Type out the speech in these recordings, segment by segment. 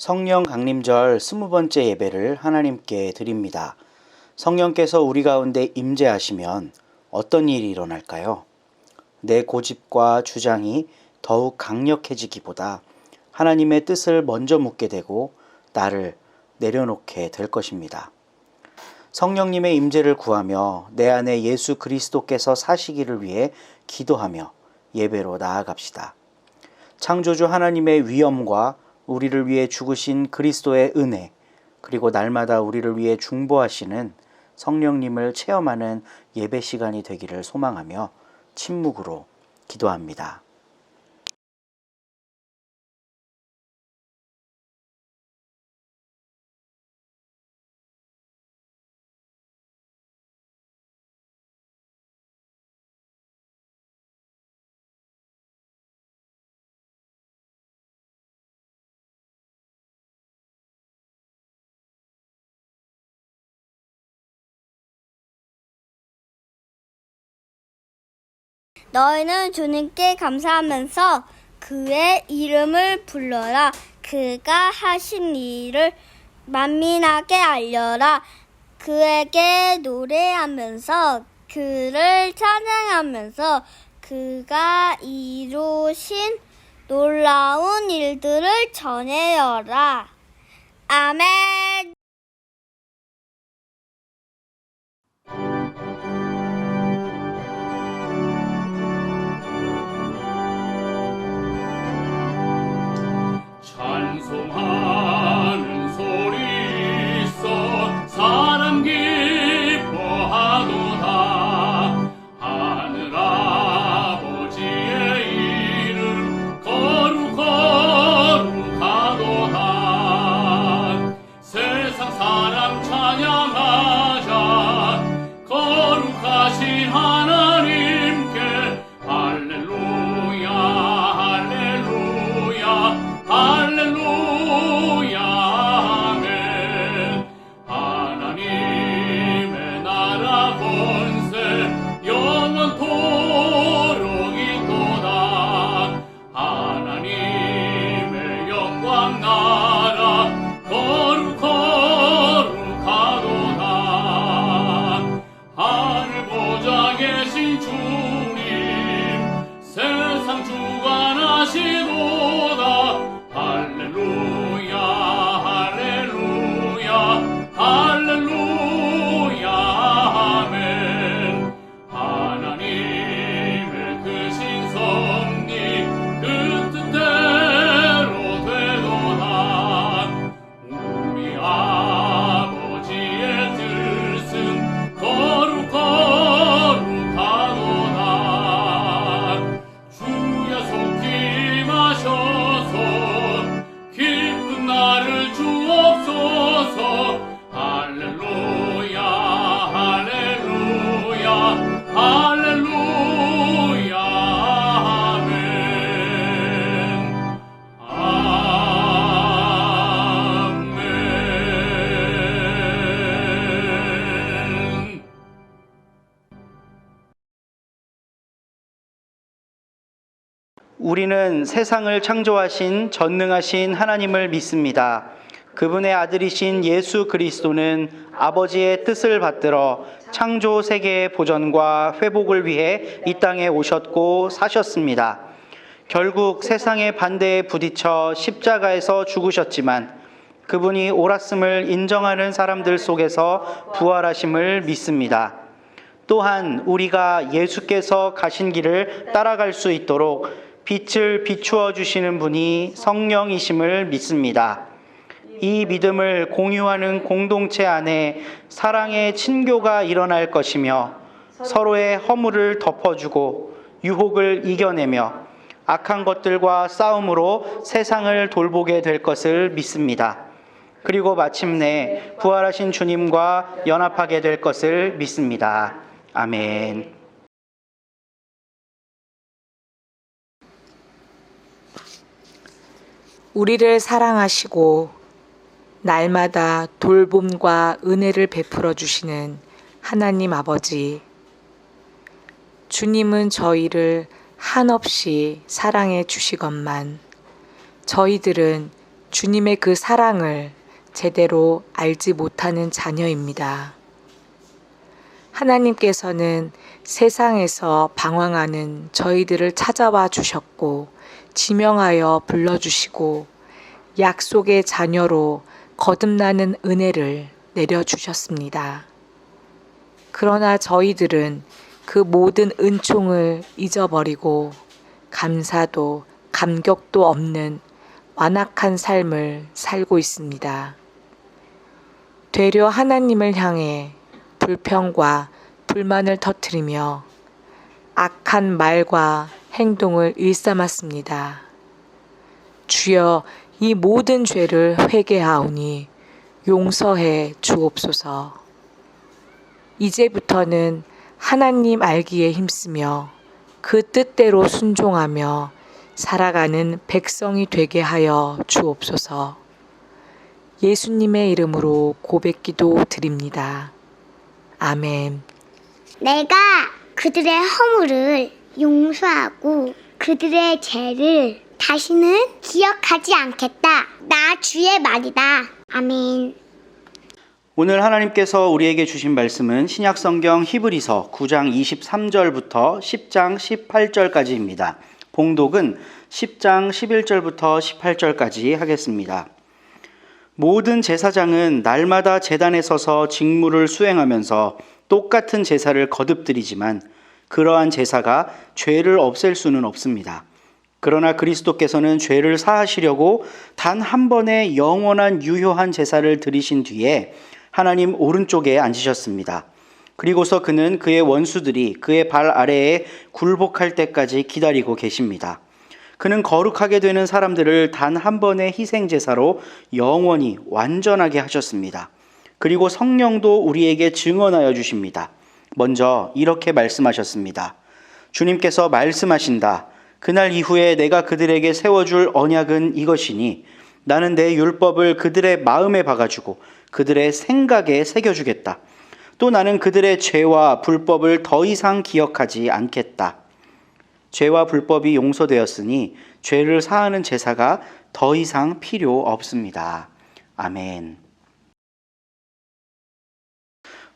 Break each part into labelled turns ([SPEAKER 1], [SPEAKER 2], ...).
[SPEAKER 1] 성령 강림절 20번째 예배를 하나님께 드립니다. 성령께서 우리 가운데 임재하시면 어떤 일이 일어날까요? 내 고집과 주장이 더욱 강력해지기보다 하나님의 뜻을 먼저 묻게 되고 나를 내려놓게 될 것입니다. 성령님의 임재를 구하며 내 안에 예수 그리스도께서 사시기를 위해 기도하며 예배로 나아갑시다. 창조주 하나님의 위엄과 우리를 위해 죽으신 그리스도의 은혜, 그리고 날마다 우리를 위해 중보하시는 성령님을 체험하는 예배 시간이 되기를 소망하며 침묵으로 기도합니다.
[SPEAKER 2] 너희는 주님께 감사하면서 그의 이름을 불러라. 그가 하신 일을 만민에게 알려라. 그에게 노래하면서 그를 찬양하면서 그가 이루신 놀라운 일들을 전해여라. 아멘.
[SPEAKER 3] 찬송하는 소리 있어 사람 기뻐하도다. 하늘 아버지의 이름 거룩하도다. 세상 사람 찬양하자. 거룩하신 하나님께 할렐루야 할렐루야 할렐루야 아멘. 하나님의 나라 권세 영원토록 있도다. 하나님의 영광 나라 거룩하도다. 하늘 보좌 계신 주님 세상 주관하시도다. 할렐루야 할렐루야 할렐루야 아멘. 하나님의 크신 섭리 그 뜻대로 되도다. 우리 아버지의 뜻은 거룩하도다. 주여 속히 임하셔서 기쁜 날을 주옵소서. 할렐루야 할렐루야 할렐루야 아멘. 아멘.
[SPEAKER 1] 우리는 세상을 창조하신 전능하신 하나님을 믿습니다. 그분의 아들이신 예수 그리스도는 아버지의 뜻을 받들어 창조 세계의 보전과 회복을 위해 이 땅에 오셨고 사셨습니다. 결국 세상의 반대에 부딪혀 십자가에서 죽으셨지만 그분이 옳았음을 인정하는 사람들 속에서 부활하심을 믿습니다. 또한 우리가 예수께서 가신 길을 따라갈 수 있도록 빛을 비추어 주시는 분이 성령이심을 믿습니다. 이 믿음을 공유하는 공동체 안에 사랑의 친교가 일어날 것이며 서로의 허물을 덮어주고 유혹을 이겨내며 악한 것들과 싸움으로 세상을 돌보게 될 것을 믿습니다. 그리고 마침내 부활하신 주님과 연합하게 될 것을 믿습니다. 아멘.
[SPEAKER 4] 우리를 사랑하시고 날마다 돌봄과 은혜를 베풀어 주시는 하나님 아버지, 주님은 저희를 한없이 사랑해 주시건만 저희들은 주님의 그 사랑을 제대로 알지 못하는 자녀입니다. 하나님께서는 세상에서 방황하는 저희들을 찾아와 주셨고 지명하여 불러주시고 약속의 자녀로 거듭나는 은혜를 내려주셨습니다. 그러나 저희들은 그 모든 은총을 잊어버리고 감사도 감격도 없는 완악한 삶을 살고 있습니다. 되려 하나님을 향해 불평과 불만을 터뜨리며 악한 말과 행동을 일삼았습니다. 주여, 이 모든 죄를 회개하오니 용서해 주옵소서. 이제부터는 하나님 알기에 힘쓰며 그 뜻대로 순종하며 살아가는 백성이 되게 하여 주옵소서. 예수님의 이름으로 고백기도 드립니다. 아멘.
[SPEAKER 2] 내가 그들의 허물을 용서하고 그들의 죄를 다시는 기억하지 않겠다. 나 주의 말이다. 아멘.
[SPEAKER 1] 오늘 하나님께서 우리에게 주신 말씀은 신약성경 히브리서 9장 23절부터 10장 18절까지입니다. 봉독은 10장 11절부터 18절까지 하겠습니다. 모든 제사장은 날마다 제단에 서서 직무를 수행하면서 똑같은 제사를 거듭드리지만 그러한 제사가 죄를 없앨 수는 없습니다. 그러나 그리스도께서는 죄를 사하시려고 단 한 번의 영원한 유효한 제사를 드리신 뒤에 하나님 오른쪽에 앉으셨습니다. 그리고서 그는 그의 원수들이 그의 발 아래에 굴복할 때까지 기다리고 계십니다. 그는 거룩하게 되는 사람들을 단 한 번의 희생제사로 영원히 완전하게 하셨습니다. 그리고 성령도 우리에게 증언하여 주십니다. 먼저 이렇게 말씀하셨습니다. 주님께서 말씀하신다. 그날 이후에 내가 그들에게 세워줄 언약은 이것이니 나는 내 율법을 그들의 마음에 박아주고 그들의 생각에 새겨주겠다. 또 나는 그들의 죄와 불법을 더 이상 기억하지 않겠다. 죄와 불법이 용서되었으니 죄를 사하는 제사가 더 이상 필요 없습니다. 아멘.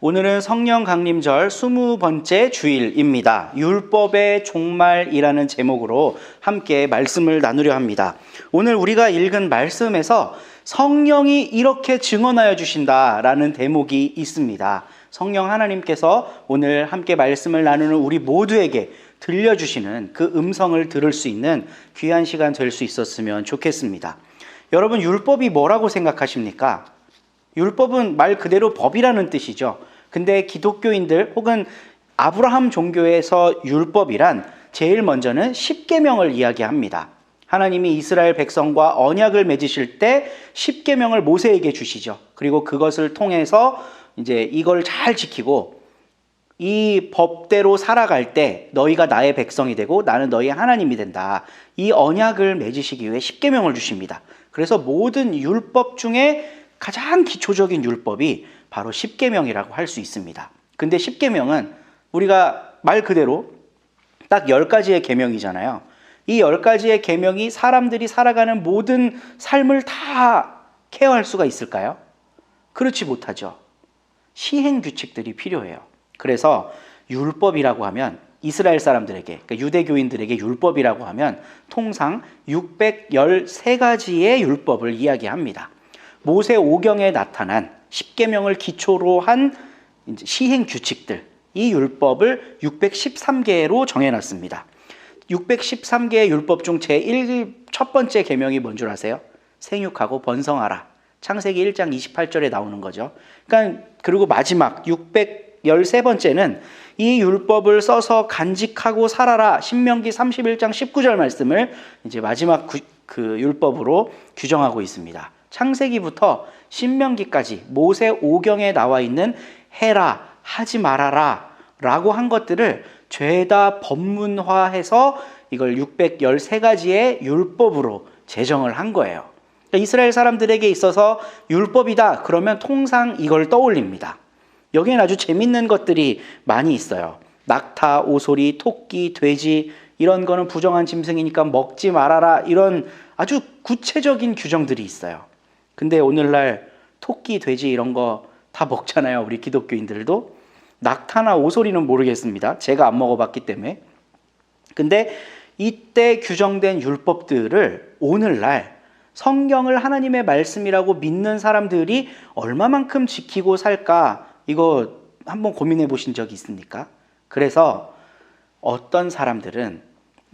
[SPEAKER 1] 오늘은 성령 강림절 20번째 주일입니다. 율법의 종말이라는 제목으로 함께 말씀을 나누려 합니다. 오늘 우리가 읽은 말씀에서 성령이 이렇게 증언하여 주신다라는 대목이 있습니다. 성령 하나님께서 오늘 함께 말씀을 나누는 우리 모두에게 들려주시는 그 음성을 들을 수 있는 귀한 시간 될 수 있었으면 좋겠습니다. 여러분, 율법이 뭐라고 생각하십니까? 율법은 말 그대로 법이라는 뜻이죠. 근데 기독교인들 혹은 아브라함 종교에서 율법이란 제일 먼저는 십계명을 이야기합니다. 하나님이 이스라엘 백성과 언약을 맺으실 때 십계명을 모세에게 주시죠. 그리고 그것을 통해서 이제 이걸 잘 지키고 이 법대로 살아갈 때 너희가 나의 백성이 되고 나는 너희의 하나님이 된다. 이 언약을 맺으시기 위해 십계명을 주십니다. 그래서 모든 율법 중에 가장 기초적인 율법이 바로 십계명이라고 할 수 있습니다. 근데 십계명은 우리가 말 그대로 딱 10가지의 계명이잖아요. 이 10가지의 계명이 사람들이 살아가는 모든 삶을 다 케어할 수가 있을까요? 그렇지 못하죠. 시행 규칙들이 필요해요. 그래서 율법이라고 하면 이스라엘 사람들에게, 그러니까 유대교인들에게 율법이라고 하면 통상 613가지의 율법을 이야기합니다. 모세 오경에 나타난 십계명을 기초로 한 시행 규칙들, 이 율법을 613개로 정해놨습니다. 613개의 율법 중 첫 번째 계명이 뭔 줄 아세요? 생육하고 번성하라. 창세기 1장 28절에 나오는 거죠. 그러니까 그리고 마지막 613번째는 이 율법을 써서 간직하고 살아라. 신명기 31장 19절 말씀을 이제 마지막 그 율법으로 규정하고 있습니다. 창세기부터 신명기까지 모세 오경에 나와 있는 해라, 하지 말아라 라고 한 것들을 죄다 법문화해서 이걸 613가지의 율법으로 제정을 한 거예요. 그러니까 이스라엘 사람들에게 있어서 율법이다 그러면 통상 이걸 떠올립니다. 여기엔 아주 재밌는 것들이 많이 있어요. 낙타, 오소리, 토끼, 돼지 이런 거는 부정한 짐승이니까 먹지 말아라 이런 아주 구체적인 규정들이 있어요. 근데 오늘날 토끼, 돼지 이런 거 다 먹잖아요. 우리 기독교인들도. 낙타나 오소리는 모르겠습니다. 제가 안 먹어봤기 때문에. 근데 이때 규정된 율법들을 오늘날 성경을 하나님의 말씀이라고 믿는 사람들이 얼마만큼 지키고 살까? 이거 한번 고민해 보신 적이 있습니까? 그래서 어떤 사람들은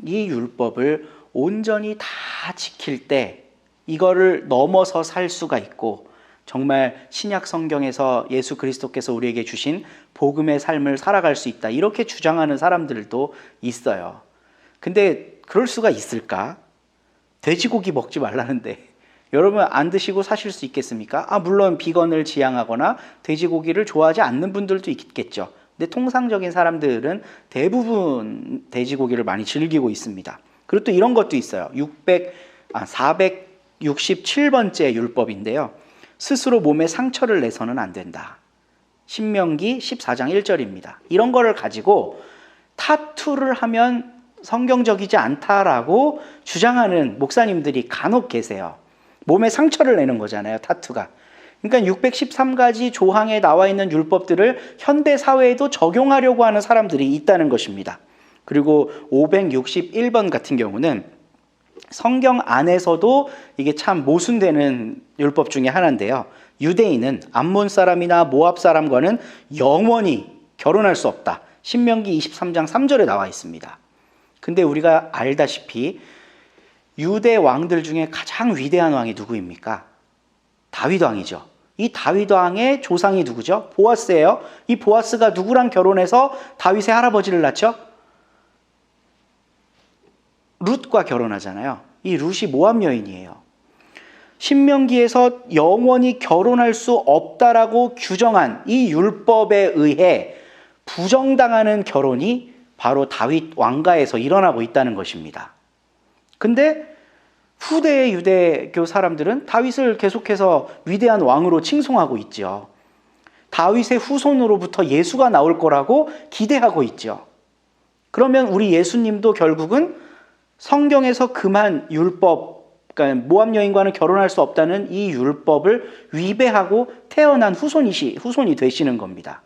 [SPEAKER 1] 이 율법을 온전히 다 지킬 때 이거를 넘어서 살 수가 있고 정말 신약 성경에서 예수 그리스도께서 우리에게 주신 복음의 삶을 살아갈 수 있다. 이렇게 주장하는 사람들도 있어요. 근데 그럴 수가 있을까? 돼지고기 먹지 말라는데 여러분 안 드시고 사실 수 있겠습니까? 물론 비건을 지향하거나 돼지고기를 좋아하지 않는 분들도 있겠죠. 근데 통상적인 사람들은 대부분 돼지고기를 많이 즐기고 있습니다. 그리고 또 이런 것도 있어요. 467번째 율법인데요. 스스로 몸에 상처를 내서는 안 된다. 신명기 14장 1절입니다. 이런 거를 가지고 타투를 하면 성경적이지 않다라고 주장하는 목사님들이 간혹 계세요. 몸에 상처를 내는 거잖아요, 타투가. 그러니까 613가지 조항에 나와 있는 율법들을 현대 사회에도 적용하려고 하는 사람들이 있다는 것입니다. 그리고 561번 같은 경우는 성경 안에서도 이게 참 모순되는 율법 중에 하나인데요. 유대인은 암몬 사람이나 모압 사람과는 영원히 결혼할 수 없다. 신명기 23장 3절에 나와 있습니다. 근데 우리가 알다시피 유대 왕들 중에 가장 위대한 왕이 누구입니까? 다윗 왕이죠. 이 다윗 왕의 조상이 누구죠? 보아스예요. 이 보아스가 누구랑 결혼해서 다윗의 할아버지를 낳죠? 룻과 결혼하잖아요. 이 룻이 모압 여인이에요. 신명기에서 영원히 결혼할 수 없다라고 규정한 이 율법에 의해 부정당하는 결혼이 바로 다윗 왕가에서 일어나고 있다는 것입니다. 근데 후대의 유대교 사람들은 다윗을 계속해서 위대한 왕으로 칭송하고 있죠. 다윗의 후손으로부터 예수가 나올 거라고 기대하고 있죠. 그러면 우리 예수님도 결국은 성경에서 금한 율법, 그러니까 모압 여인과는 결혼할 수 없다는 이 율법을 위배하고 태어난 후손이 되시는 겁니다.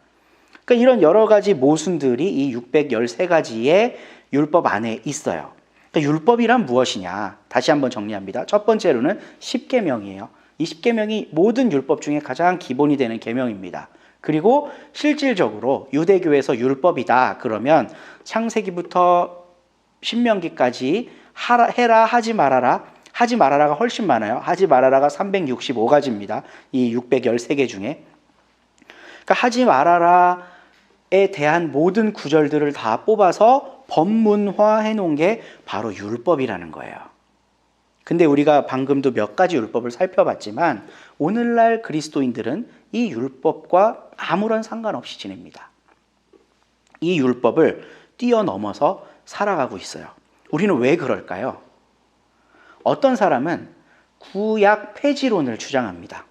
[SPEAKER 1] 그러니까 이런 여러 가지 모순들이 이 613가지의 율법 안에 있어요. 그러니까 율법이란 무엇이냐? 다시 한번 정리합니다. 첫 번째로는 십계명이에요. 이 십계명이 모든 율법 중에 가장 기본이 되는 계명입니다. 그리고 실질적으로 유대교에서 율법이다 그러면 창세기부터 신명기까지 해라 하지 말아라. 하지 말아라가 훨씬 많아요. 하지 말아라가 365가지입니다. 이 613개 중에. 그러니까 하지 말아라에 대한 모든 구절들을 다 뽑아서 법문화해 놓은 게 바로 율법이라는 거예요. 근데 우리가 방금도 몇 가지 율법을 살펴봤지만 오늘날 그리스도인들은 이 율법과 아무런 상관없이 지냅니다. 이 율법을 뛰어넘어서 살아가고 있어요. 우리는 왜 그럴까요? 어떤 사람은 구약 폐지론을 주장합니다.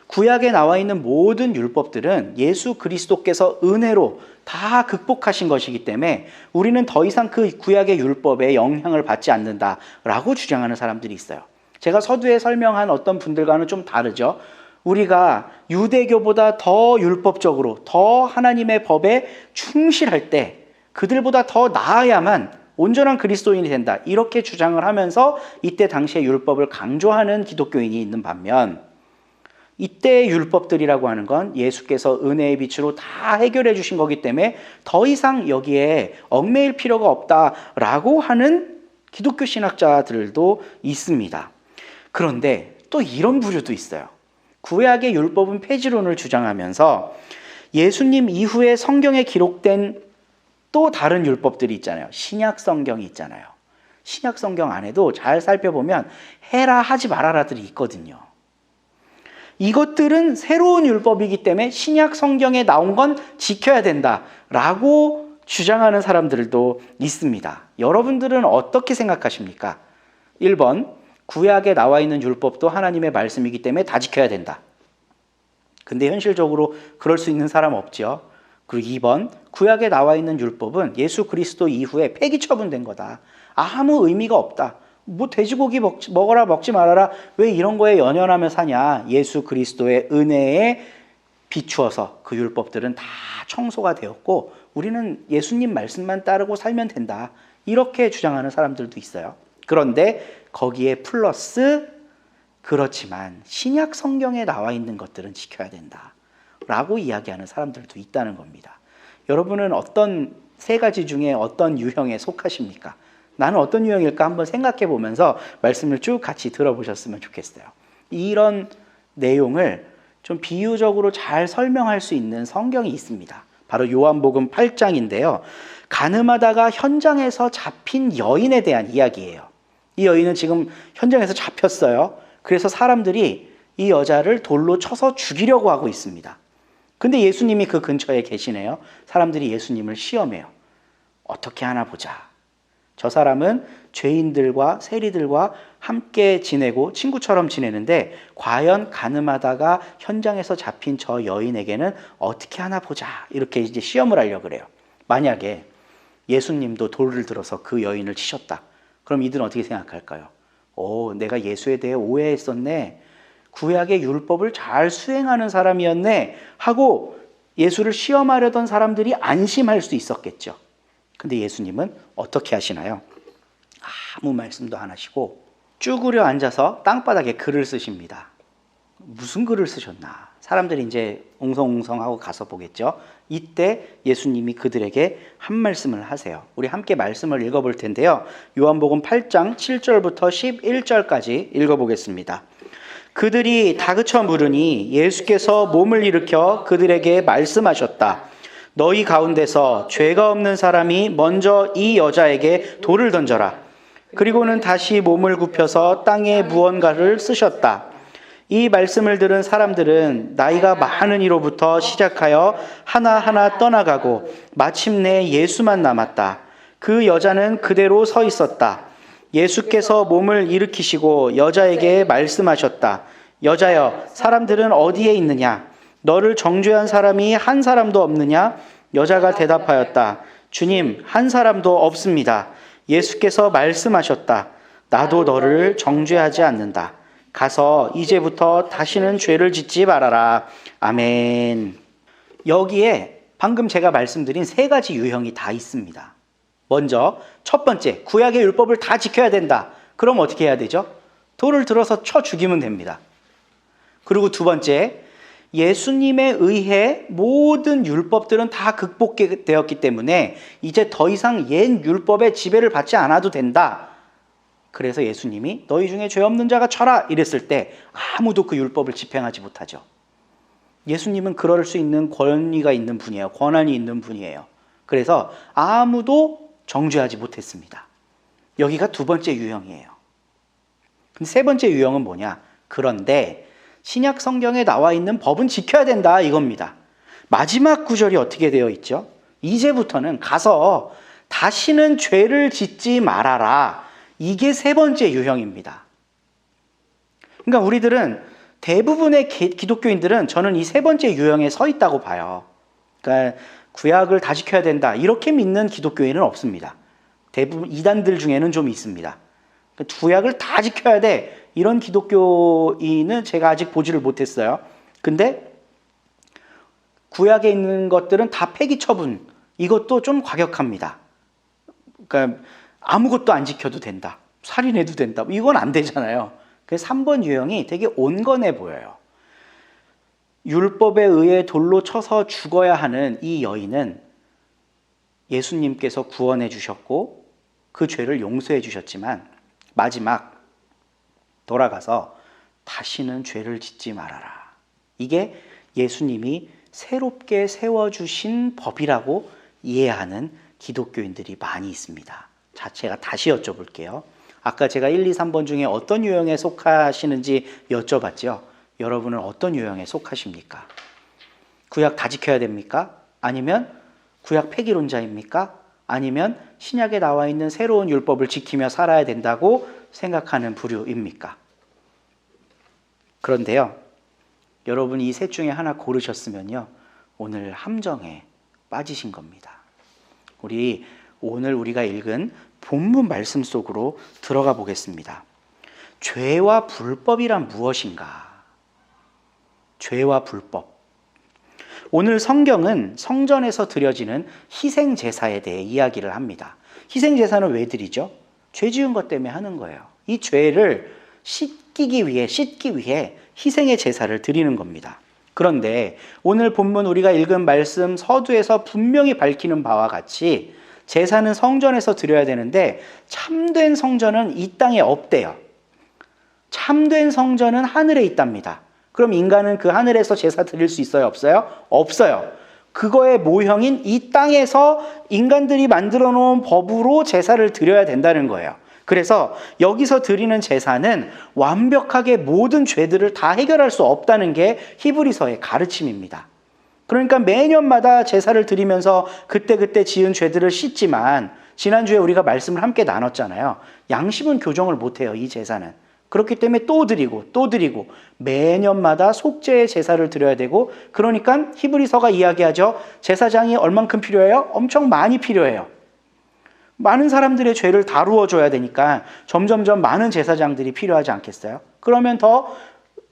[SPEAKER 1] 구약에 나와 있는 모든 율법들은 예수 그리스도께서 은혜로 다 극복하신 것이기 때문에 우리는 더 이상 그 구약의 율법에 영향을 받지 않는다라고 주장하는 사람들이 있어요. 제가 서두에 설명한 어떤 분들과는 좀 다르죠. 우리가 유대교보다 더 율법적으로 더 하나님의 법에 충실할 때 그들보다 더 나아야만 온전한 그리스도인이 된다. 이렇게 주장을 하면서 이때 당시의 율법을 강조하는 기독교인이 있는 반면 이때의 율법들이라고 하는 건 예수께서 은혜의 빛으로 다 해결해 주신 거기 때문에 더 이상 여기에 얽매일 필요가 없다라고 하는 기독교 신학자들도 있습니다. 그런데 또 이런 부류도 있어요. 구약의 율법은 폐지론을 주장하면서 예수님 이후에 성경에 기록된 또 다른 율법들이 있잖아요. 신약 성경이 있잖아요. 신약 성경 안에도 잘 살펴보면 해라 하지 말아라들이 있거든요. 이것들은 새로운 율법이기 때문에 신약 성경에 나온 건 지켜야 된다라고 주장하는 사람들도 있습니다. 여러분들은 어떻게 생각하십니까? 1번, 구약에 나와 있는 율법도 하나님의 말씀이기 때문에 다 지켜야 된다. 근데 현실적으로 그럴 수 있는 사람 없죠. 그리고 2번, 구약에 나와 있는 율법은 예수 그리스도 이후에 폐기 처분된 거다. 아무 의미가 없다. 뭐 돼지고기 먹어라 먹지 말아라 왜 이런 거에 연연하며 사냐. 예수 그리스도의 은혜에 비추어서 그 율법들은 다 청소가 되었고 우리는 예수님 말씀만 따르고 살면 된다. 이렇게 주장하는 사람들도 있어요. 그런데 거기에 플러스 그렇지만 신약 성경에 나와 있는 것들은 지켜야 된다 라고 이야기하는 사람들도 있다는 겁니다. 여러분은 어떤 세 가지 중에 어떤 유형에 속하십니까? 나는 어떤 유형일까 한번 생각해 보면서 말씀을 쭉 같이 들어보셨으면 좋겠어요. 이런 내용을 좀 비유적으로 잘 설명할 수 있는 성경이 있습니다. 바로 요한복음 8장인데요. 가늠하다가 현장에서 잡힌 여인에 대한 이야기예요. 이 여인은 지금 현장에서 잡혔어요. 그래서 사람들이 이 여자를 돌로 쳐서 죽이려고 하고 있습니다. 근데 예수님이 그 근처에 계시네요. 사람들이 예수님을 시험해요. 어떻게 하나 보자. 저 사람은 죄인들과 세리들과 함께 지내고 친구처럼 지내는데 과연 가늠하다가 현장에서 잡힌 저 여인에게는 어떻게 하나 보자. 이렇게 이제 시험을 하려고 그래요. 만약에 예수님도 돌을 들어서 그 여인을 치셨다. 그럼 이들은 어떻게 생각할까요? 내가 예수에 대해 오해했었네. 구약의 율법을 잘 수행하는 사람이었네. 하고 예수를 시험하려던 사람들이 안심할 수 있었겠죠. 근데 예수님은 어떻게 하시나요? 아무 말씀도 안 하시고 쭈그려 앉아서 땅바닥에 글을 쓰십니다. 무슨 글을 쓰셨나? 사람들이 이제 웅성웅성하고 가서 보겠죠. 이때 예수님이 그들에게 한 말씀을 하세요. 우리 함께 말씀을 읽어볼 텐데요. 요한복음 8장 7절부터 11절까지 읽어보겠습니다. 그들이 다그쳐 물으니 예수께서 몸을 일으켜 그들에게 말씀하셨다. 너희 가운데서 죄가 없는 사람이 먼저 이 여자에게 돌을 던져라. 그리고는 다시 몸을 굽혀서 땅에 무언가를 쓰셨다. 이 말씀을 들은 사람들은 나이가 많은 이로부터 시작하여 하나하나 떠나가고 마침내 예수만 남았다. 그 여자는 그대로 서 있었다. 예수께서 몸을 일으키시고 여자에게 말씀하셨다. 여자여, 사람들은 어디에 있느냐? 너를 정죄한 사람이 한 사람도 없느냐? 여자가 대답하였다. 주님, 한 사람도 없습니다. 예수께서 말씀하셨다. 나도 너를 정죄하지 않는다. 가서 이제부터 다시는 죄를 짓지 말아라. 아멘. 여기에 방금 제가 말씀드린 세 가지 유형이 다 있습니다. 먼저 첫 번째, 구약의 율법을 다 지켜야 된다. 그럼 어떻게 해야 되죠? 돌을 들어서 쳐 죽이면 됩니다. 그리고 두 번째, 예수님에 의해 모든 율법들은 다 극복되었기 때문에 이제 더 이상 옛 율법의 지배를 받지 않아도 된다. 그래서 예수님이 너희 중에 죄 없는 자가 쳐라 이랬을 때 아무도 그 율법을 집행하지 못하죠. 예수님은 그럴 수 있는 권위가 있는 분이에요. 권한이 있는 분이에요. 그래서 아무도 정죄하지 못했습니다. 여기가 두 번째 유형이에요. 근데 세 번째 유형은 뭐냐? 그런데 신약 성경에 나와 있는 법은 지켜야 된다 이겁니다. 마지막 구절이 어떻게 되어 있죠? 이제부터는 가서 다시는 죄를 짓지 말아라. 이게 세 번째 유형입니다. 그러니까 우리들은 대부분의 기독교인들은 저는 이 세 번째 유형에 서 있다고 봐요. 그러니까 구약을 다 지켜야 된다 이렇게 믿는 기독교인은 없습니다. 대부분 이단들 중에는 좀 있습니다. 그러니까 구약을 다 지켜야 돼 이런 기독교인은 제가 아직 보지를 못했어요. 근데 구약에 있는 것들은 다 폐기 처분, 이것도 좀 과격합니다. 그러니까 아무것도 안 지켜도 된다, 살인해도 된다, 이건 안 되잖아요. 그래서 3번 유형이 되게 온건해 보여요. 율법에 의해 돌로 쳐서 죽어야 하는 이 여인은 예수님께서 구원해 주셨고 그 죄를 용서해 주셨지만 마지막 돌아가서 다시는 죄를 짓지 말아라. 이게 예수님이 새롭게 세워주신 법이라고 이해하는 기독교인들이 많이 있습니다. 자, 제가 다시 여쭤볼게요. 아까 제가 1, 2, 3번 중에 어떤 유형에 속하시는지 여쭤봤죠. 여러분은 어떤 유형에 속하십니까? 구약 다 지켜야 됩니까? 아니면 구약 폐기론자입니까? 아니면 신약에 나와 있는 새로운 율법을 지키며 살아야 된다고 생각하는 부류입니까? 그런데요, 여러분이 이 셋 중에 하나 고르셨으면요, 오늘 함정에 빠지신 겁니다. 오늘 우리가 읽은 본문 말씀 속으로 들어가 보겠습니다. 죄와 불법이란 무엇인가? 죄와 불법. 오늘 성경은 성전에서 드려지는 희생 제사에 대해 이야기를 합니다. 희생 제사는 왜 드리죠? 죄 지은 것 때문에 하는 거예요. 이 죄를 씻기 위해 희생의 제사를 드리는 겁니다. 그런데 오늘 본문 우리가 읽은 말씀 서두에서 분명히 밝히는 바와 같이 제사는 성전에서 드려야 되는데 참된 성전은 이 땅에 없대요. 참된 성전은 하늘에 있답니다. 그럼 인간은 그 하늘에서 제사 드릴 수 있어요? 없어요? 없어요. 그거의 모형인 이 땅에서 인간들이 만들어 놓은 법으로 제사를 드려야 된다는 거예요. 그래서 여기서 드리는 제사는 완벽하게 모든 죄들을 다 해결할 수 없다는 게 히브리서의 가르침입니다. 그러니까 매년마다 제사를 드리면서 그때그때 지은 죄들을 씻지만 지난주에 우리가 말씀을 함께 나눴잖아요. 양심은 교정을 못해요, 이 제사는. 그렇기 때문에 또 드리고 매년마다 속죄의 제사를 드려야 되고, 그러니까 히브리서가 이야기하죠. 제사장이 얼만큼 필요해요? 엄청 많이 필요해요. 많은 사람들의 죄를 다루어줘야 되니까 점점점 많은 제사장들이 필요하지 않겠어요? 그러면 더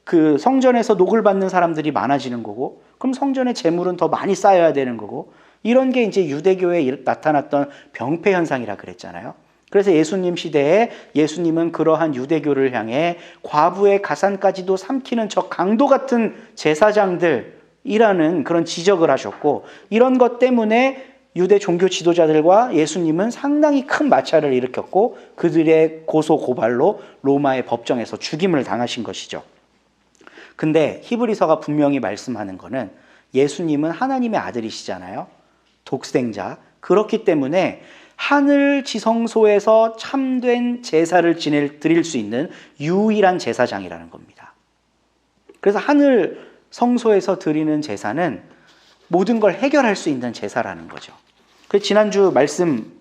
[SPEAKER 1] 그 성전에서 녹을 받는 사람들이 많아지는 거고, 그럼 성전의 재물은 더 많이 쌓여야 되는 거고, 이런 게 이제 유대교에 나타났던 병폐 현상이라 그랬잖아요. 그래서 예수님 시대에 예수님은 그러한 유대교를 향해 과부의 가산까지도 삼키는 저 강도 같은 제사장들이라는 그런 지적을 하셨고, 이런 것 때문에 유대 종교 지도자들과 예수님은 상당히 큰 마찰을 일으켰고 그들의 고소 고발로 로마의 법정에서 죽임을 당하신 것이죠. 근데 히브리서가 분명히 말씀하는 거는 예수님은 하나님의 아들이시잖아요. 독생자. 그렇기 때문에 하늘 지성소에서 참된 제사를 드릴 수 있는 유일한 제사장이라는 겁니다. 그래서 하늘 성소에서 드리는 제사는 모든 걸 해결할 수 있는 제사라는 거죠. 그래서 지난주 말씀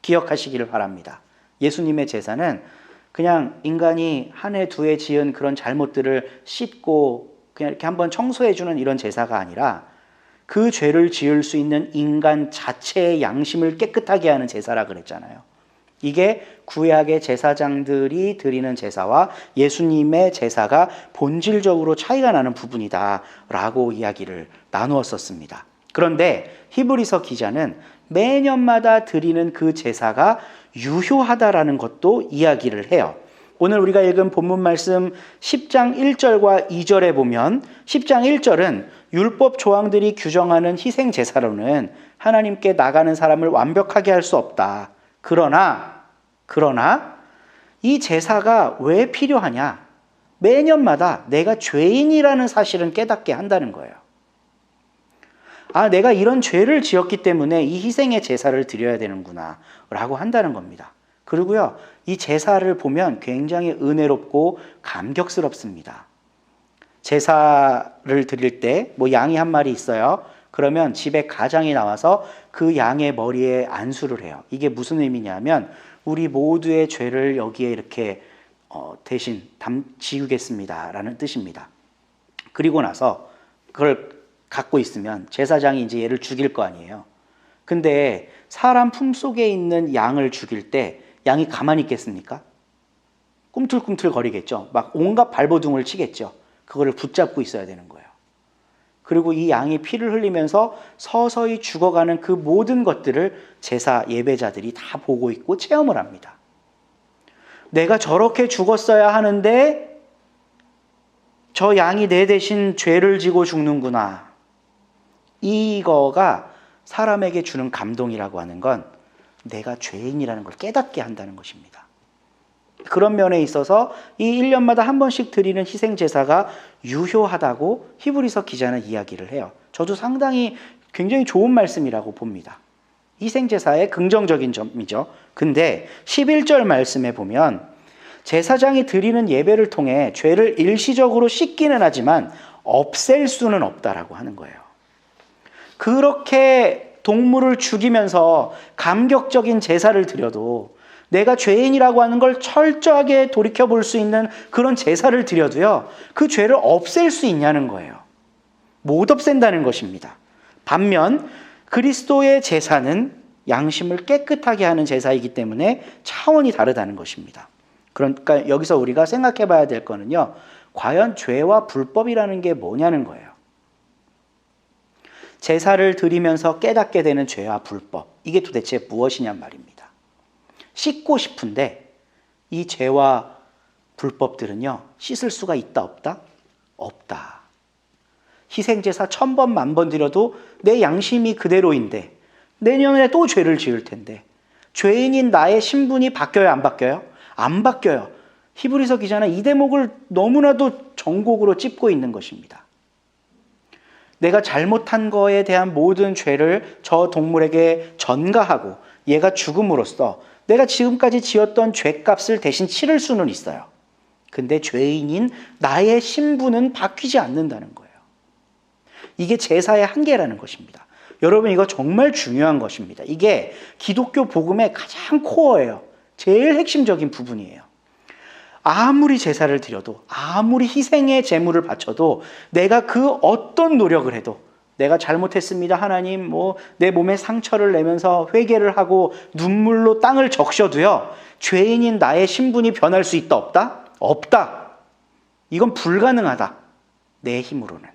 [SPEAKER 1] 기억하시기를 바랍니다. 예수님의 제사는 그냥 인간이 한 해 두 해 지은 그런 잘못들을 씻고 그냥 이렇게 한번 청소해주는 이런 제사가 아니라 그 죄를 지을 수 있는 인간 자체의 양심을 깨끗하게 하는 제사라 그랬잖아요. 이게 구약의 제사장들이 드리는 제사와 예수님의 제사가 본질적으로 차이가 나는 부분이다라고 이야기를 나누었었습니다. 그런데 히브리서 기자는 매년마다 드리는 그 제사가 유효하다라는 것도 이야기를 해요. 오늘 우리가 읽은 본문 말씀 10장 1절과 2절에 보면 10장 1절은 율법 조항들이 규정하는 희생 제사로는 하나님께 나가는 사람을 완벽하게 할 수 없다. 그러나 이 제사가 왜 필요하냐? 매년마다 내가 죄인이라는 사실은 깨닫게 한다는 거예요. 아, 내가 이런 죄를 지었기 때문에 이 희생의 제사를 드려야 되는구나 라고 한다는 겁니다. 그리고요, 이 제사를 보면 굉장히 은혜롭고 감격스럽습니다. 제사를 드릴 때 뭐 양이 한 마리 있어요. 그러면 집에 가장이 나와서 그 양의 머리에 안수를 해요. 이게 무슨 의미냐면 우리 모두의 죄를 여기에 이렇게 대신 지우겠습니다 라는 뜻입니다. 그리고 나서 그걸 갖고 있으면 제사장이 이제 얘를 죽일 거 아니에요. 근데 사람 품속에 있는 양을 죽일 때 양이 가만히 있겠습니까? 꿈틀꿈틀 거리겠죠. 막 온갖 발버둥을 치겠죠. 그거를 붙잡고 있어야 되는 거예요. 그리고 이 양이 피를 흘리면서 서서히 죽어가는 그 모든 것들을 제사 예배자들이 다 보고 있고 체험을 합니다. 내가 저렇게 죽었어야 하는데 저 양이 내 대신 죄를 지고 죽는구나. 이거가 사람에게 주는 감동이라고 하는 건 내가 죄인이라는 걸 깨닫게 한다는 것입니다. 그런 면에 있어서 이 1년마다 한 번씩 드리는 희생제사가 유효하다고 히브리서 기자는 이야기를 해요. 저도 상당히 굉장히 좋은 말씀이라고 봅니다. 희생제사의 긍정적인 점이죠. 근데 11절 말씀에 보면 제사장이 드리는 예배를 통해 죄를 일시적으로 씻기는 하지만 없앨 수는 없다라고 하는 거예요. 그렇게 동물을 죽이면서 감격적인 제사를 드려도 내가 죄인이라고 하는 걸 철저하게 돌이켜볼 수 있는 그런 제사를 드려도요, 그 죄를 없앨 수 있냐는 거예요. 못 없앤다는 것입니다. 반면 그리스도의 제사는 양심을 깨끗하게 하는 제사이기 때문에 차원이 다르다는 것입니다. 그러니까 여기서 우리가 생각해 봐야 될 거는요, 과연 죄와 불법이라는 게 뭐냐는 거예요. 제사를 드리면서 깨닫게 되는 죄와 불법, 이게 도대체 무엇이냔 말입니다. 씻고 싶은데 이 죄와 불법들은요, 씻을 수가 있다 없다? 없다. 희생제사 1000번 만번 드려도 내 양심이 그대로인데 내년에 또 죄를 지을 텐데 죄인인 나의 신분이 바뀌어요, 안 바뀌어요? 안 바뀌어요. 히브리서 기자는 이 대목을 너무나도 정곡으로 찝고 있는 것입니다. 내가 잘못한 거에 대한 모든 죄를 저 동물에게 전가하고 얘가 죽음으로써 내가 지금까지 지었던 죄값을 대신 치를 수는 있어요. 근데 죄인인 나의 신분은 바뀌지 않는다는 거예요. 이게 제사의 한계라는 것입니다. 여러분, 이거 정말 중요한 것입니다. 이게 기독교 복음의 가장 코어예요. 제일 핵심적인 부분이에요. 아무리 제사를 드려도, 아무리 희생의 제물을 바쳐도, 내가 그 어떤 노력을 해도, 내가 잘못했습니다 하나님, 내 몸에 상처를 내면서 회개를 하고 눈물로 땅을 적셔도요, 죄인인 나의 신분이 변할 수 있다 없다? 없다. 이건 불가능하다. 내 힘으로는,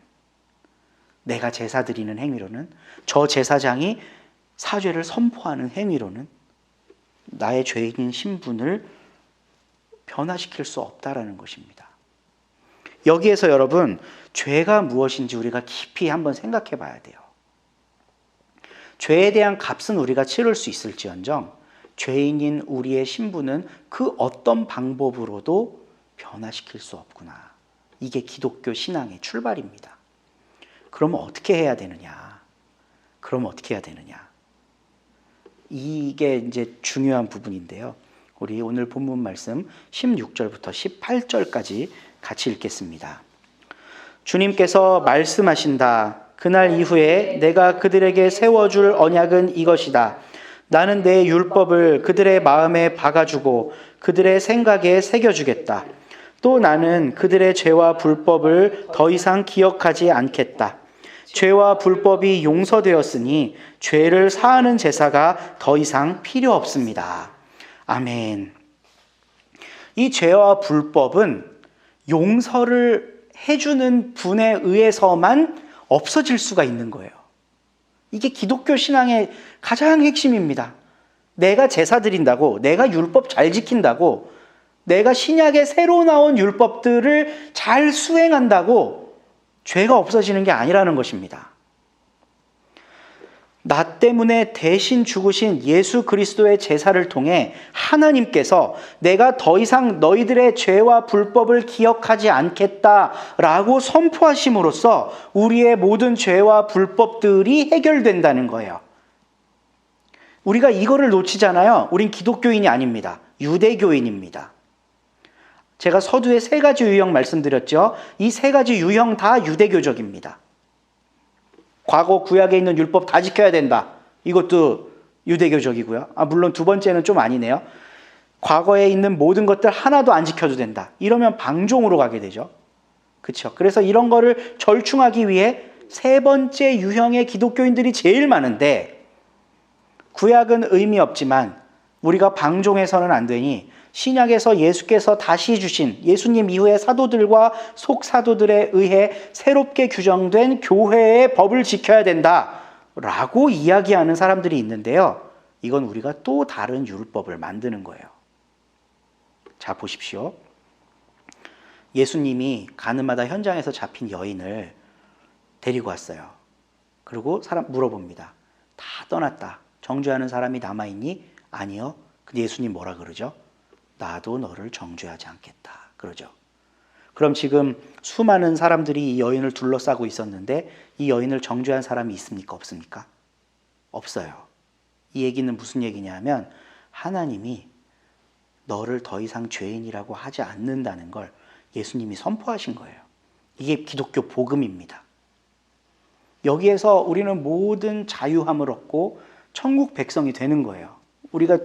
[SPEAKER 1] 내가 제사 드리는 행위로는, 저 제사장이 사죄를 선포하는 행위로는 나의 죄인인 신분을 변화시킬 수 없다라는 것입니다. 여기에서 여러분, 죄가 무엇인지 우리가 깊이 한번 생각해 봐야 돼요. 죄에 대한 값은 우리가 치를 수 있을지언정 죄인인 우리의 신분은 그 어떤 방법으로도 변화시킬 수 없구나. 이게 기독교 신앙의 출발입니다. 그러면 어떻게 해야 되느냐? 이게 이제 중요한 부분인데요. 우리 오늘 본문 말씀 16절부터 18절까지 같이 읽겠습니다. 주님께서 말씀하신다. 그날 이후에 내가 그들에게 세워줄 언약은 이것이다. 나는 내 율법을 그들의 마음에 박아주고 그들의 생각에 새겨주겠다. 또 나는 그들의 죄와 불법을 더 이상 기억하지 않겠다. 죄와 불법이 용서되었으니 죄를 사하는 제사가 더 이상 필요 없습니다. 아멘. 이 죄와 불법은 용서를 해주는 분에 의해서만 없어질 수가 있는 거예요. 이게 기독교 신앙의 가장 핵심입니다. 내가 제사 드린다고, 내가 율법 잘 지킨다고, 내가 신약에 새로 나온 율법들을 잘 수행한다고 죄가 없어지는 게 아니라는 것입니다. 나 때문에 대신 죽으신 예수 그리스도의 제사를 통해 하나님께서 내가 더 이상 너희들의 죄와 불법을 기억하지 않겠다라고 선포하심으로써 우리의 모든 죄와 불법들이 해결된다는 거예요. 우리가 이거를 놓치잖아요. 우린 기독교인이 아닙니다. 유대교인입니다. 제가 서두에 3가지 유형 말씀드렸죠. 이 3가지 유형 다 유대교적입니다. 과거 구약에 있는 율법 다 지켜야 된다. 이것도 유대교적이고요. 물론 2번째는 좀 아니네요. 과거에 있는 모든 것들 하나도 안 지켜도 된다. 이러면 방종으로 가게 되죠. 그렇죠? 그래서 이런 거를 절충하기 위해 3번째 유형의 기독교인들이 제일 많은데, 구약은 의미 없지만 우리가 방종해서는 안 되니 신약에서 예수께서 다시 주신 예수님 이후의 사도들과 속사도들에 의해 새롭게 규정된 교회의 법을 지켜야 된다라고 이야기하는 사람들이 있는데요. 이건 우리가 또 다른 율법을 만드는 거예요. 자, 보십시오. 예수님이 가늠하다 현장에서 잡힌 여인을 데리고 왔어요. 그리고 사람 물어봅니다. 다 떠났다. 정죄하는 사람이 남아있니? 아니요. 근데 예수님 뭐라 그러죠? 나도 너를 정죄하지 않겠다. 그러죠. 그럼 지금 수많은 사람들이 이 여인을 둘러싸고 있었는데 이 여인을 정죄한 사람이 있습니까? 없습니까? 없어요. 이 얘기는 무슨 얘기냐면 하나님이 너를 더 이상 죄인이라고 하지 않는다는 걸 예수님이 선포하신 거예요. 이게 기독교 복음입니다. 여기에서 우리는 모든 자유함을 얻고 천국 백성이 되는 거예요. 우리가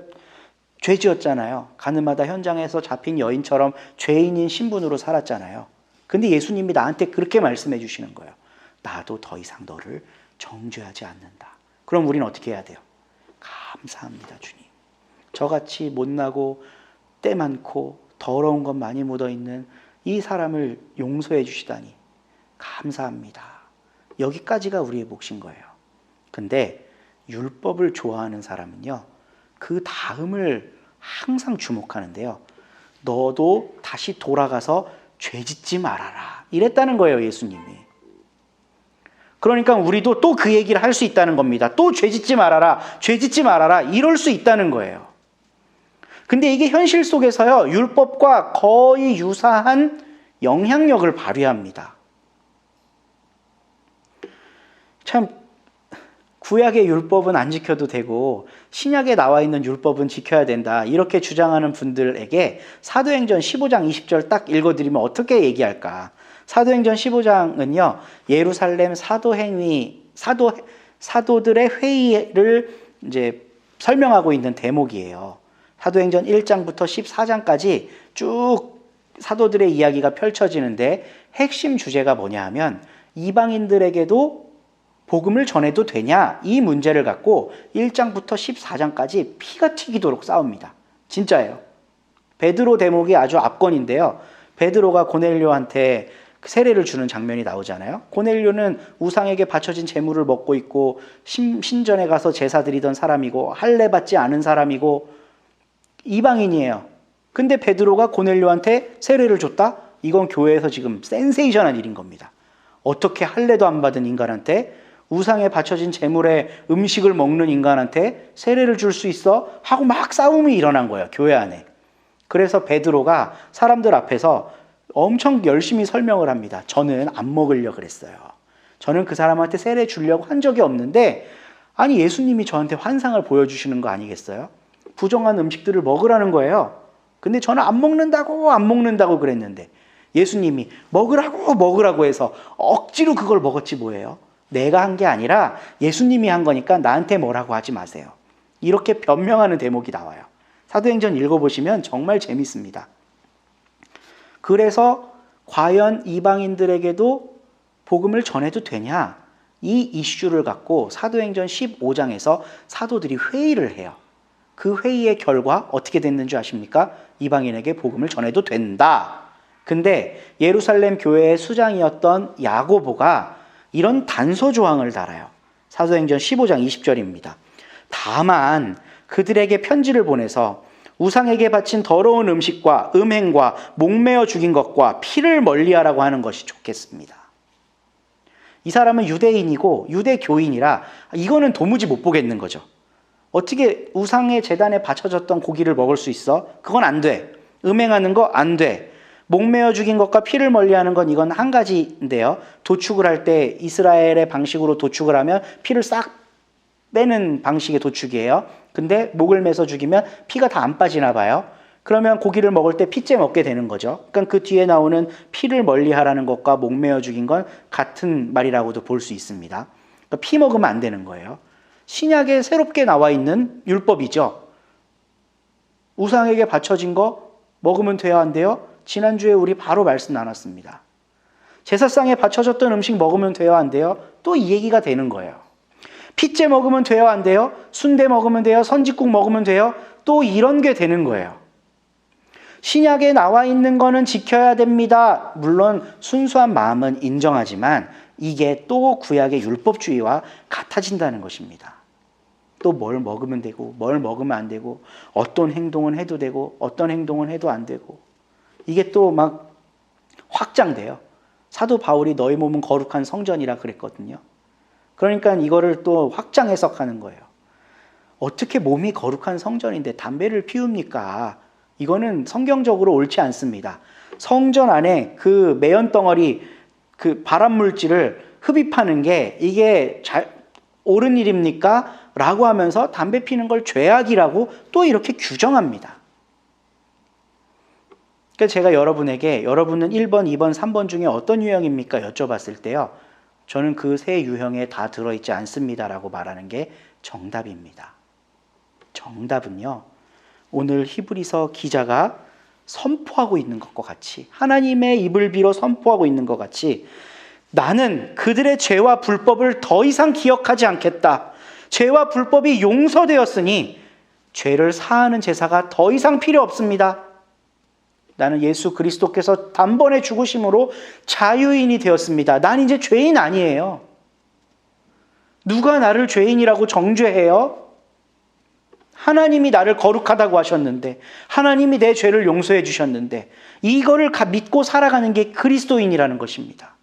[SPEAKER 1] 죄 지었잖아요. 가늠하다 현장에서 잡힌 여인처럼 죄인인 신분으로 살았잖아요. 근데 예수님이 나한테 그렇게 말씀해 주시는 거예요. 나도 더 이상 너를 정죄하지 않는다. 그럼 우리는 어떻게 해야 돼요? 감사합니다, 주님. 저같이 못나고 때 많고 더러운 것 많이 묻어있는 이 사람을 용서해 주시다니 감사합니다. 여기까지가 우리의 몫인 거예요. 근데 율법을 좋아하는 사람은요, 그 다음을 항상 주목하는데요. 너도 다시 돌아가서 죄 짓지 말아라. 이랬다는 거예요, 예수님이. 그러니까 우리도 또 그 얘기를 할 수 있다는 겁니다. 또 죄 짓지 말아라. 죄 짓지 말아라. 이럴 수 있다는 거예요. 근데 이게 현실 속에서요, 율법과 거의 유사한 영향력을 발휘합니다. 참, 구약의 율법은 안 지켜도 되고 신약에 나와 있는 율법은 지켜야 된다, 이렇게 주장하는 분들에게 사도행전 15장 20절 딱 읽어드리면 어떻게 얘기할까? 사도행전 15장은요, 예루살렘 사도들의 회의를 이제 설명하고 있는 대목이에요. 사도행전 1장부터 14장까지 쭉 사도들의 이야기가 펼쳐지는데 핵심 주제가 뭐냐 하면 이방인들에게도 복음을 전해도 되냐, 이 문제를 갖고 1장부터 14장까지 피가 튀기도록 싸웁니다. 진짜예요. 베드로 대목이 아주 압권인데요. 베드로가 고넬료한테 세례를 주는 장면이 나오잖아요. 고넬료는 우상에게 바쳐진 제물을 먹고 있고 신전에 가서 제사 드리던 사람이고 할례 받지 않은 사람이고 이방인이에요. 근데 베드로가 고넬료한테 세례를 줬다? 이건 교회에서 지금 센세이션한 일인 겁니다. 어떻게 할례도 안 받은 인간한테, 우상에 바쳐진 제물에 음식을 먹는 인간한테 세례를 줄 수 있어? 하고 막 싸움이 일어난 거예요, 교회 안에. 그래서 베드로가 사람들 앞에서 엄청 열심히 설명을 합니다. 저는 안 먹으려고 그랬어요. 저는 그 사람한테 세례 주려고 한 적이 없는데, 아니 예수님이 저한테 환상을 보여주시는 거 아니겠어요? 부정한 음식들을 먹으라는 거예요. 근데 저는 안 먹는다고 그랬는데 예수님이 먹으라고 해서 억지로 그걸 먹었지 뭐예요? 내가 한 게 아니라 예수님이 한 거니까 나한테 뭐라고 하지 마세요. 이렇게 변명하는 대목이 나와요. 사도행전 읽어보시면 정말 재밌습니다. 그래서 과연 이방인들에게도 복음을 전해도 되냐? 이 이슈를 갖고 사도행전 15장에서 사도들이 회의를 해요. 그 회의의 결과 어떻게 됐는지 아십니까? 이방인에게 복음을 전해도 된다. 근데 예루살렘 교회의 수장이었던 야고보가 이런 단서 조항을 달아요. 사도행전 15장 20절입니다. 다만 그들에게 편지를 보내서 우상에게 바친 더러운 음식과 음행과 목매어 죽인 것과 피를 멀리하라고 하는 것이 좋겠습니다. 이 사람은 유대인이고 유대교인이라 이거는 도무지 못 보겠는 거죠. 어떻게 우상의 제단에 바쳐졌던 고기를 먹을 수 있어? 그건 안 돼. 음행하는 거 안 돼. 목매어 죽인 것과 피를 멀리하는 건 이건 한 가지인데요. 도축을 할 때 이스라엘의 방식으로 도축을 하면 피를 싹 빼는 방식의 도축이에요. 근데 목을 매서 죽이면 피가 다 안 빠지나 봐요. 그러면 고기를 먹을 때 피째 먹게 되는 거죠. 그러니까 그 뒤에 나오는 피를 멀리하라는 것과 목매어 죽인 건 같은 말이라고도 볼 수 있습니다. 그러니까 피 먹으면 안 되는 거예요. 신약에 새롭게 나와 있는 율법이죠. 우상에게 바쳐진 거 먹으면 돼야 한대요. 지난주에 우리 바로 말씀 나눴습니다. 제사상에 바쳐졌던 음식 먹으면 돼야 한대요. 또 이 얘기가 되는 거예요. 피째 먹으면 돼야 한대요. 순대 먹으면 돼요. 선짓국 먹으면 돼요. 또 이런 게 되는 거예요. 신약에 나와 있는 거는 지켜야 됩니다. 물론 순수한 마음은 인정하지만 이게 또 구약의 율법주의와 같아진다는 것입니다. 또 뭘 먹으면 되고 뭘 먹으면 안 되고 어떤 행동은 해도 되고 어떤 행동은 해도 안 되고 이게 또 막 확장돼요. 사도 바울이 너희 몸은 거룩한 성전이라 그랬거든요. 그러니까 이거를 또 확장 해석하는 거예요. 어떻게 몸이 거룩한 성전인데 담배를 피웁니까? 이거는 성경적으로 옳지 않습니다. 성전 안에 그 매연 덩어리, 그 발암 물질을 흡입하는 게 이게 옳은 일입니까? 라고 하면서 담배 피는 걸 죄악이라고 또 이렇게 규정합니다. 그러니까 제가 여러분에게 여러분은 1번, 2번, 3번 중에 어떤 유형입니까? 여쭤봤을 때요. 저는 그 세 유형에 다 들어있지 않습니다라고 말하는 게 정답입니다. 정답은요. 오늘 히브리서 기자가 선포하고 있는 것과 같이 하나님의 입을 빌어 선포하고 있는 것 같이 나는 그들의 죄와 불법을 더 이상 기억하지 않겠다. 죄와 불법이 용서되었으니 죄를 사하는 제사가 더 이상 필요 없습니다. 나는 예수 그리스도께서 단번에 죽으심으로 자유인이 되었습니다. 난 이제 죄인 아니에요. 누가 나를 죄인이라고 정죄해요? 하나님이 나를 거룩하다고 하셨는데, 하나님이 내 죄를 용서해 주셨는데, 이거를 믿고 살아가는 게 그리스도인이라는 것입니다.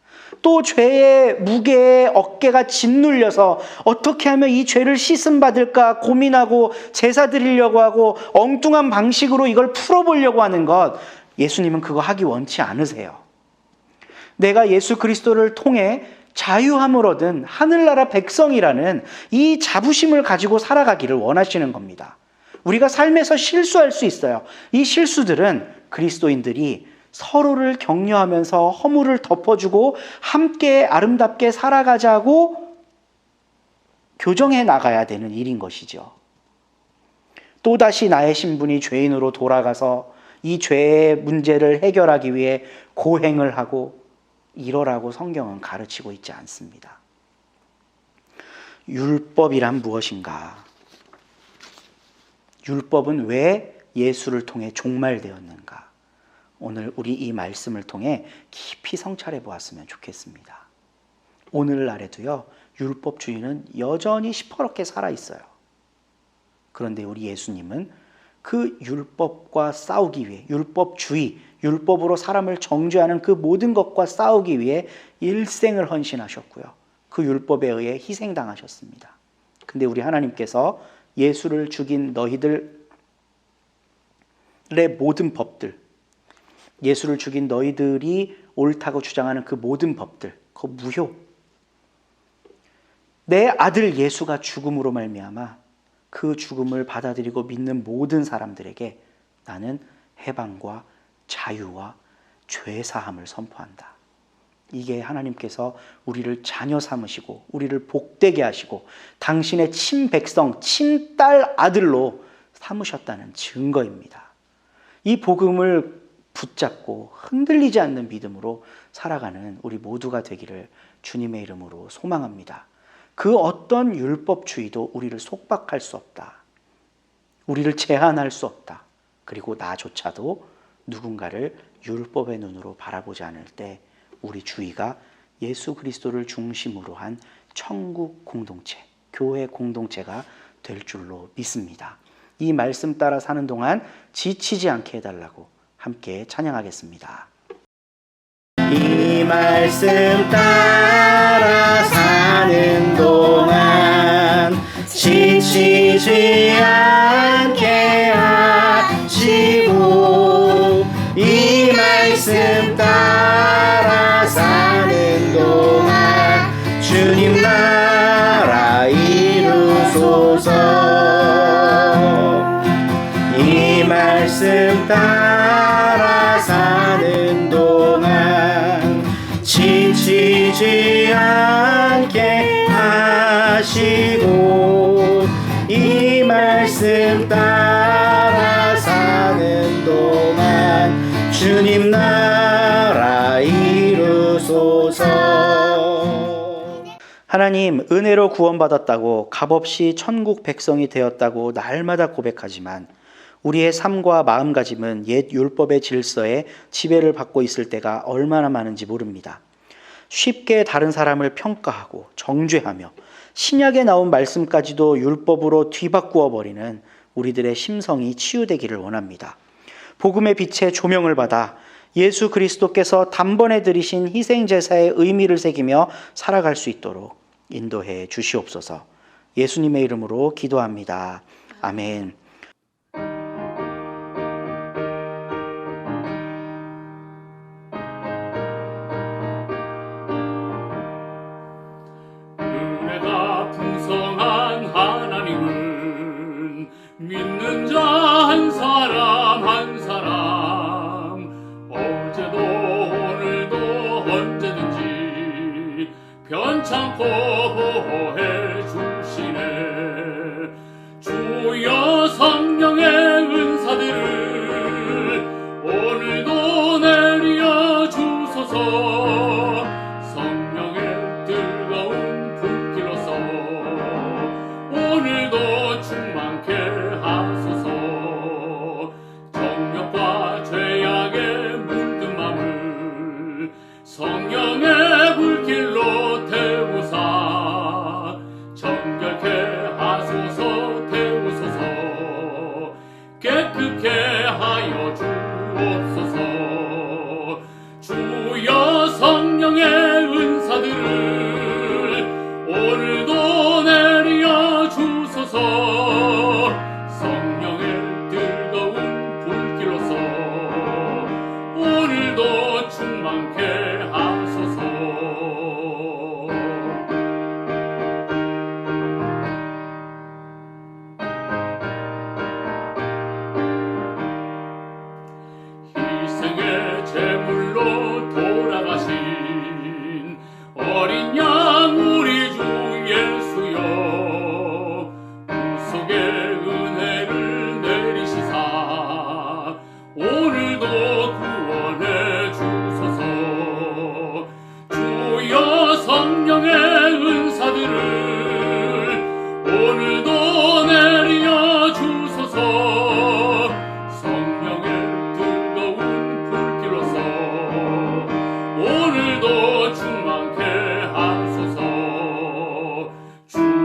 [SPEAKER 1] 또 죄의 무게에 어깨가 짓눌려서 어떻게 하면 이 죄를 씻음받을까 고민하고 제사 드리려고 하고 엉뚱한 방식으로 이걸 풀어보려고 하는 것, 예수님은 그거 하기 원치 않으세요. 내가 예수 그리스도를 통해 자유함을 얻은 하늘나라 백성이라는 이 자부심을 가지고 살아가기를 원하시는 겁니다. 우리가 삶에서 실수할 수 있어요. 이 실수들은 그리스도인들이 서로를 격려하면서 허물을 덮어주고 함께 아름답게 살아가자고 교정해 나가야 되는 일인 것이죠. 또다시 나의 신분이 죄인으로 돌아가서 이 죄의 문제를 해결하기 위해 고행을 하고 이러라고 성경은 가르치고 있지 않습니다. 율법이란 무엇인가? 율법은 왜 예수를 통해 종말되었는가? 오늘 우리 이 말씀을 통해 깊이 성찰해 보았으면 좋겠습니다. 오늘날에도요, 율법주의는 여전히 시퍼렇게 살아있어요. 그런데 우리 예수님은 그 율법과 싸우기 위해, 율법주의, 율법으로 사람을 정죄하는 그 모든 것과 싸우기 위해 일생을 헌신하셨고요. 그 율법에 의해 희생당하셨습니다. 근데 우리 하나님께서 예수를 죽인 너희들의 모든 법들, 예수를 죽인 너희들이 옳다고 주장하는 그 모든 법들, 그거 무효. 내 아들 예수가 죽음으로 말미암아 그 죽음을 받아들이고 믿는 모든 사람들에게 나는 해방과 자유와 죄사함을 선포한다. 이게 하나님께서 우리를 자녀 삼으시고 우리를 복되게 하시고 당신의 친백성, 친딸 아들로 삼으셨다는 증거입니다. 이 복음을 붙잡고 흔들리지 않는 믿음으로 살아가는 우리 모두가 되기를 주님의 이름으로 소망합니다. 그 어떤 율법주의도 우리를 속박할 수 없다. 우리를 제한할 수 없다. 그리고 나조차도 누군가를 율법의 눈으로 바라보지 않을 때 우리 주위가 예수 그리스도를 중심으로 한 천국 공동체, 교회 공동체가 될 줄로 믿습니다. 이 말씀 따라 사는 동안 지치지 않게 해달라고 함께 찬양하겠습니다. 이 말씀 따라 사는 동안 지치지 않게 하시고 이 말씀 따라 사는 동안 주님 나라 이루소서. 이 말씀 따라 사는 동안 지치지 않게 하시고 이 말씀 따라 사는 동안 주님 나라 이루소서. 하나님, 은혜로 구원받았다고 값없이 천국 백성이 되었다고 날마다 고백하지만 우리의 삶과 마음가짐은 옛 율법의 질서에 지배를 받고 있을 때가 얼마나 많은지 모릅니다. 쉽게 다른 사람을 평가하고 정죄하며 신약에 나온 말씀까지도 율법으로 뒤바꾸어 버리는 우리들의 심성이 치유되기를 원합니다. 복음의 빛에 조명을 받아 예수 그리스도께서 단번에 드리신 희생제사의 의미를 새기며 살아갈 수 있도록 인도해 주시옵소서. 예수님의 이름으로 기도합니다. 아멘.
[SPEAKER 3] 은혜가 풍성한 하나님은 믿는 자 한 사람 한 사람 어제도 오늘도 언제든지 편찮고 보호해 주시네. 주여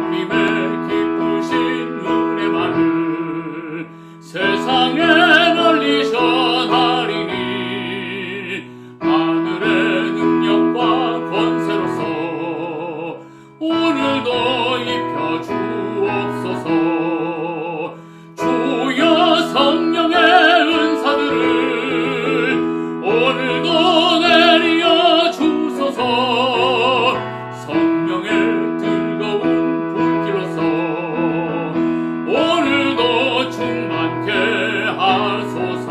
[SPEAKER 3] 주님의 기쁘신 은혜만을 세상에 널리 전하리니 하늘의 능력과 권세로서 오늘도 입혀 주옵소서. 주여 성령의 은사들을 오늘도 내리어 주소서. 성령의 뜨거운 불길로서 오늘도 충만케 하소서.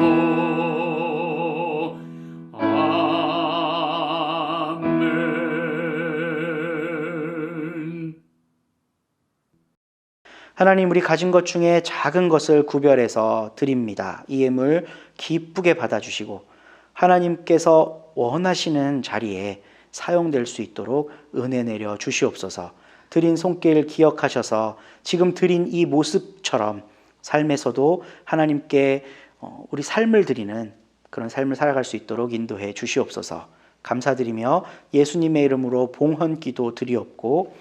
[SPEAKER 3] 아멘.
[SPEAKER 1] 하나님, 우리 가진 것 중에 작은 것을 구별해서 드립니다. 이 예물 기쁘게 받아주시고 하나님께서 원하시는 자리에 사용될 수 있도록 은혜 내려 주시옵소서. 드린 손길 기억하셔서 지금 드린 이 모습처럼 삶에서도 하나님께 우리 삶을 드리는 그런 삶을 살아갈 수 있도록 인도해 주시옵소서. 감사드리며 예수님의 이름으로 봉헌기도 드리옵고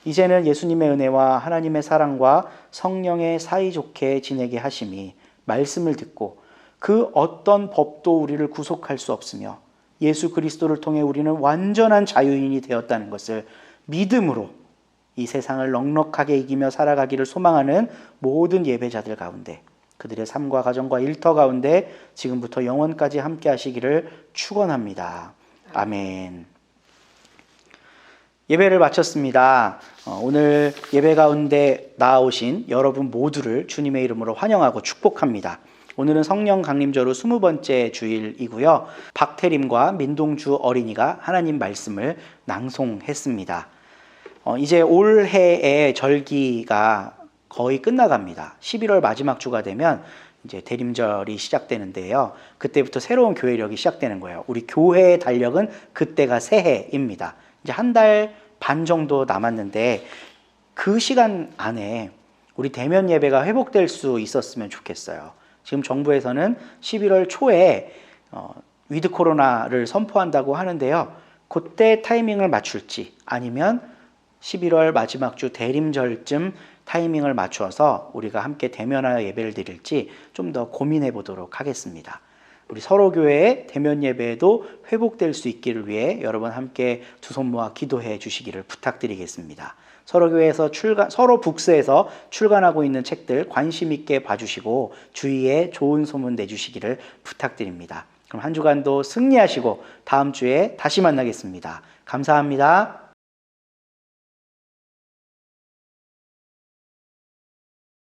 [SPEAKER 1] 이제는 예수님의 은혜와 하나님의 사랑과 성령의 사이좋게 지내게 하심이 말씀을 듣고 그 어떤 법도 우리를 구속할 수 없으며 예수 그리스도를 통해 우리는 완전한 자유인이 되었다는 것을 믿음으로 이 세상을 넉넉하게 이기며 살아가기를 소망하는 모든 예배자들 가운데 그들의 삶과 가정과 일터 가운데 지금부터 영원까지 함께 하시기를 축원합니다. 아멘. 예배를 마쳤습니다. 오늘 예배 가운데 나아오신 여러분 모두를 주님의 이름으로 환영하고 축복합니다. 오늘은 성령 강림절후 20번째 주일이고요. 박태림과 민동주 어린이가 하나님 말씀을 낭송했습니다. 이제 올해의 절기가 거의 끝나갑니다. 11월 마지막 주가 되면 이제 대림절이 시작되는데요. 그때부터 새로운 교회력이 시작되는 거예요. 우리 교회의 달력은 그때가 새해입니다. 이제 한 달 반 정도 남았는데 그 시간 안에 우리 대면 예배가 회복될 수 있었으면 좋겠어요. 지금 정부에서는 11월 초에 위드 코로나를 선포한다고 하는데요. 그때 타이밍을 맞출지 아니면 11월 마지막 주 대림절쯤 타이밍을 맞춰서 우리가 함께 대면하여 예배를 드릴지 좀 더 고민해 보도록 하겠습니다. 우리 서로교회의 대면 예배에도 회복될 수 있기를 위해 여러분 함께 두 손 모아 기도해 주시기를 부탁드리겠습니다. 서로교회에서 서로북스에서 출간하고 있는 책들 관심 있게 봐주시고 주위에 좋은 소문 내주시기를 부탁드립니다. 그럼 한 주간도 승리하시고 다음 주에 다시 만나겠습니다. 감사합니다.